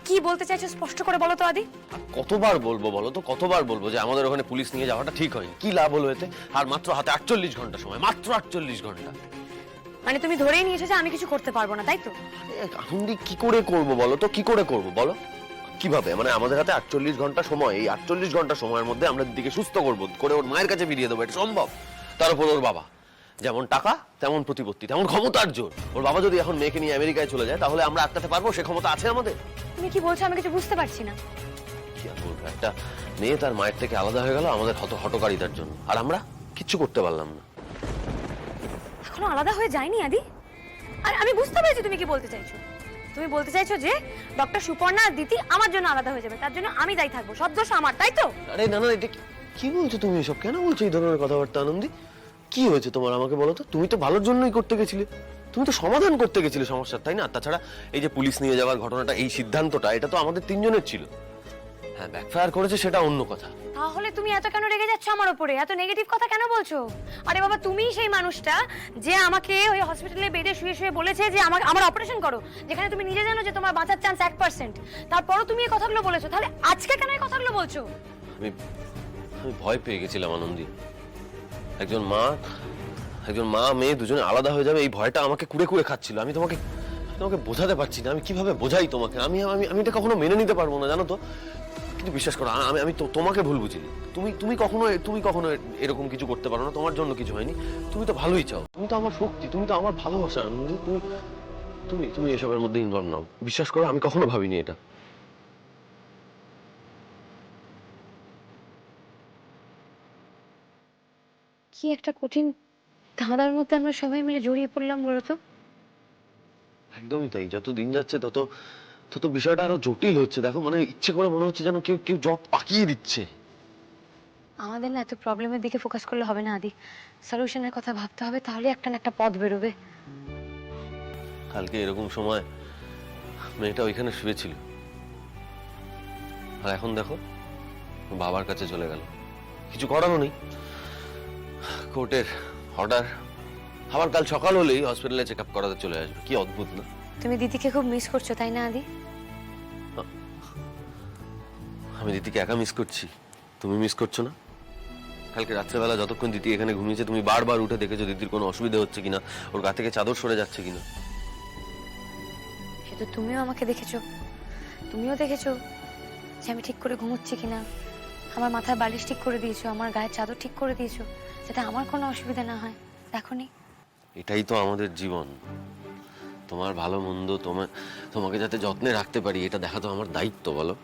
কি বলতে চাইছো স্পষ্ট করে বলো তো আদি। কতবার বলবো বলো তো, কতবার বলবো যে আমাদের ওখানে পুলিশ নিয়ে যাওয়াটা ঠিক হয়নি? কি লাভ হলো এতে? আর মাত্র হাতে 48 ঘন্টা সময়, মাত্র 48 ঘন্টা। মানে তুমি ধরেই নিয়েছো যে আমি কিছু করতে পারবো না, তাই তো? আনন্দি কি করে করব বলো তো, কি করে করব বলো? কিভাবে? মানে আমাদের হাতে 48 ঘন্টা সময়, এই 48 ঘন্টা সময়ের মধ্যে আমরা দিদিকে সুস্থ করবো, করে ওর মায়ের কাছে ফিরিয়ে দেবো, এটা সম্ভব? তার উপর ওর বাবা যেমন টাকা তেমন প্রতিপত্তি তেমন ক্ষমতার জোর। ওর বাবা যদি এখন মেয়েকে নিয়ে আমেরিকায় চলে যায় তাহলে আমরা আটকাতে পারবো? সে ক্ষমতা আছে আমাদের? তুমি কি বলছো আমি কিছু বুঝতে পারছি না। কি আর বলবো, একটা মেয়ে তার মায়ের থেকে আলাদা হয়ে গেল আমাদের হটকারিতার জন্য, আর আমরা কিচ্ছু করতে পারলাম না। এখনো আলাদা হয়ে যায়নি আদি। আর আমি বুঝতে পেরেছি তুমি কি বলতে চাইছো। তুমি বলতে চাইছো যে ডক্টর সুপর্ণা আর দিতি আমার জন্য আলাদা হয়ে যাবে, তার জন্য আমি দায়ী থাকবো, সব দোষ আমার, তাই তো? আরে না না, এটা কি বলছো তুমি? এসব কেন বলছো এই ধরনের কথাবার্তা আনন্দি? কি হয়েছে তোমার আমাকে বলো তো? তুমি তো ভালোর জন্যই করতে গেছিলে, তুমি তো সমাধান করতে গেছিলে সমস্যার, তাই না? তাছাড়া এই যে পুলিশ নিয়ে যাওয়ার ঘটনাটা, এই সিদ্ধান্তটা, এটা তো আমাদের তিনজনের ছিল। হ্যাঁ, ব্যাকফায়ার করেছে সেটা অন্য কথা। তাহলে তুমি এত কেন রেগে যাচ্ছ আমার উপরে, এত নেগেটিভ কথা কেন বলছো? আরে বাবা, তুমিই সেই মানুষটা যে আমাকে ওই হসপিটালে বেডে শুয়ে শুয়ে বলেছে যে আমার অপারেশন করো, যেখানে তুমি নিজে জানো যে তোমার বাঁচার চান্স 1%। তারপরও তুমি এই কথাগুলো বলেছো, তাহলে আজকে কেন এই কথাগুলো বলছো? আমি আমি ভয় পেয়ে গেছিলাম আনন্দি। একজন মা মেয়ে দুজনে আলাদা হয়ে যাবে, এই ভয়টা আমাকে কুড়ে কুড়ে খাচ্ছিল। আমি তোমাকে বোঝাতে পারছি না, আমি কিভাবে বোঝাই তোমাকে। আমি আমি আমি এটা কখনো মেনে নিতে পারবো না, জানো তো। কিন্তু বিশ্বাস করো, আমি তো তোমাকে ভুল বুঝিনি। তুমি কখনো এরকম কিছু করতে পারো না, তোমার জন্য কিছু হয়নি। তুমি তো ভালোই চাও, তুমি তো আমার শক্তি, তুমি তো আমার ভালোবাসা। তুমি তুমি তুমি এসবের মধ্যে ইনভলভ নাও। বিশ্বাস করো, আমি কখনো ভাবিনি এটা। কি একটা কঠিন ধাঁধার মধ্যে আমরা সবাই মিলে জড়িয়ে পড়লাম বলতো। একদমই তাই। যত দিন যাচ্ছে তত তত বিষয়টা আরো জটিল হচ্ছে। দেখো, মানে ইচ্ছে করে মনে হচ্ছে যেন কেউ কেউ জব পাকিয়ে দিচ্ছে। আমাদের না এত প্রবলেমের দিকে ফোকাস করলে হবে না আদি, সলিউশনের কথা ভাবতে হবে, তাহলে একটা না একটা পথ বেরোবে। কালকে এরকম সময় মেয়েটা ওইখানে শুয়েছিল, আর এখন দেখো বাবার কাছে চলে গেল। কিছু করারও নেই, কোর্টের অর্ডার। আবার কাল সকাল হলেই হসপিটালে চেক আপ করাতে চলে আসবে। কি অদ্ভুত না? তুমি দিদিকে খুব মিস করছো, তাই না আদি? আমি দিদিকে একা মিস করছি, তুমি মিস করছো না? কালকে রাত্রেবেলা যতক্ষণ দিদি এখানে ঘুমিয়েছে, তুমি বারবার উঠে দেখেছো দিদির কোনো অসুবিধা হচ্ছে কিনা, ওর গা থেকে চাদর সরে যাচ্ছে কিনা। সে তো তুমিও আমাকে দেখেছো, তুমিও দেখেছো যে আমি ঠিক করে ঘুমোচ্ছি কিনা, আমার মাথায় বালিশ ঠিক করে দিয়েছো, আমার গায়ে চাদর ঠিক করে দিয়েছো, যাতে আমার কোনো অসুবিধা না হয়। দেখোনি? এটাই তো আমাদের জীবন। তোমার ভালো মন্দ, তোমাকে যাতে যত্নে রাখতে পারি, এটা দেখা তো আমার দায়িত্ব, বলো।